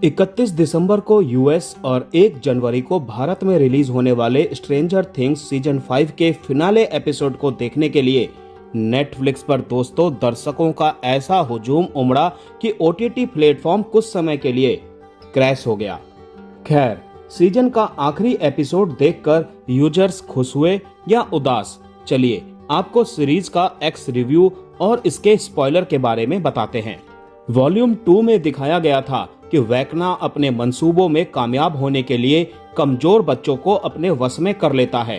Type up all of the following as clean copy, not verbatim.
31 दिसंबर को यूएस और 1 जनवरी को भारत में रिलीज होने वाले स्ट्रेंजर थिंग्स सीजन 5 के फिनाले एपिसोड को देखने के लिए नेटफ्लिक्स पर दोस्तों दर्शकों का ऐसा हुजूम उमड़ा कि ओटीटी प्लेटफॉर्म कुछ समय के लिए क्रैश हो गया। खैर, सीजन का आखिरी एपिसोड देखकर यूजर्स खुश हुए या उदास, चलिए आपको सीरीज का एक्स रिव्यू और इसके स्पॉइलर के बारे में बताते हैं। वॉल्यूम 2 में दिखाया गया था कि वेकना अपने मंसूबों में कामयाब होने के लिए कमजोर बच्चों को अपने वश में कर लेता है।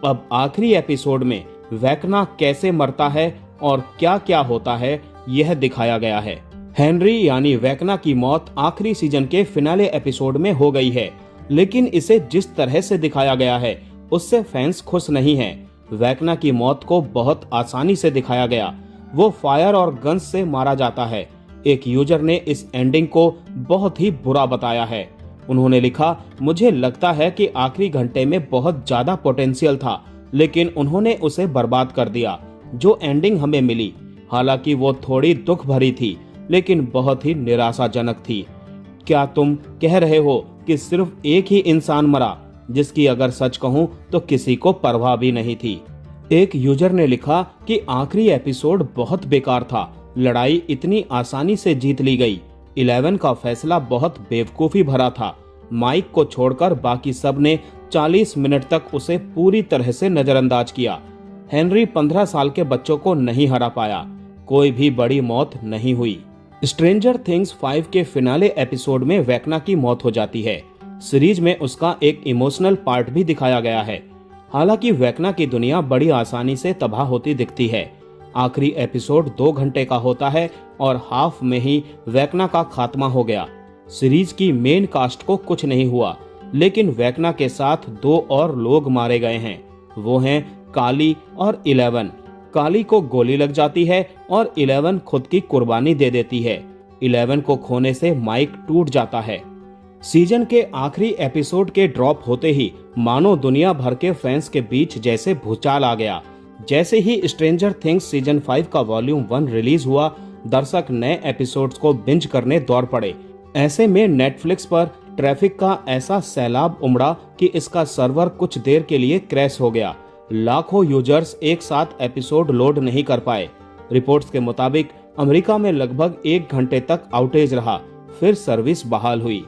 अब आखिरी एपिसोड में वेकना कैसे मरता है और क्या क्या होता है यह दिखाया गया है। हेनरी यानी वेकना की मौत आखिरी सीजन के फिनाले एपिसोड में हो गई है, लेकिन इसे जिस तरह से दिखाया गया है उससे फैंस खुश नहीं हैं। वेकना की मौत को बहुत आसानी से दिखाया गया, वो फायर और गन्स से मारा जाता है। एक यूजर ने इस एंडिंग को बहुत ही बुरा बताया है। उन्होंने लिखा, मुझे लगता है कि आखिरी घंटे में बहुत ज्यादा पोटेंशियल था, लेकिन उन्होंने उसे बर्बाद कर दिया। जो एंडिंग हमें मिली, हालांकि वो थोड़ी दुख भरी थी, लेकिन बहुत ही निराशाजनक थी। क्या तुम कह रहे हो कि सिर्फ एक ही इंसान मरा, जिसकी अगर सच कहूं तो किसी को परवाह भी नहीं थी। एक यूजर ने लिखा कि आखिरी एपिसोड बहुत बेकार था, लड़ाई इतनी आसानी से जीत ली गई। 11 का फैसला बहुत बेवकूफी भरा था। माइक को छोड़कर बाकी सब ने 40 मिनट तक उसे पूरी तरह से नजरअंदाज किया। हेनरी 15 साल के बच्चों को नहीं हरा पाया। कोई भी बड़ी मौत नहीं हुई। स्ट्रेंजर थिंग्स 5 के फिनाले एपिसोड में वेकना की मौत हो जाती है। सीरीज में उसका एक इमोशनल पार्ट भी दिखाया गया है। हालांकि वेकना की दुनिया बड़ी आसानी से तबाह होती दिखती है। आखिरी एपिसोड 2 घंटे का होता है और हाफ में ही वेकना का खात्मा हो गया। सीरीज की मेन कास्ट को कुछ नहीं हुआ, लेकिन वेकना के साथ 2 और लोग मारे गए हैं। वो हैं काली और 11। काली को गोली लग जाती है और 11 खुद की कुर्बानी दे देती है। 11 को खोने से माइक टूट जाता है। सीजन के आखिरी एपिसोड के ड्रॉप होते ही मानो दुनिया भर के फैंस के बीच जैसे भूचाल आ गया। जैसे ही स्ट्रेंजर थिंग्स सीजन 5 का वॉल्यूम 1 रिलीज हुआ, दर्शक नए एपिसोड्स को बिंज करने दौड़ पड़े। ऐसे में नेटफ्लिक्स पर ट्रैफिक का ऐसा सैलाब उमड़ा कि इसका सर्वर कुछ देर के लिए क्रैश हो गया। लाखों यूजर्स एक साथ एपिसोड लोड नहीं कर पाए। रिपोर्ट्स के मुताबिक अमेरिका में लगभग 1 घंटे तक आउटेज रहा, फिर सर्विस बहाल हुई।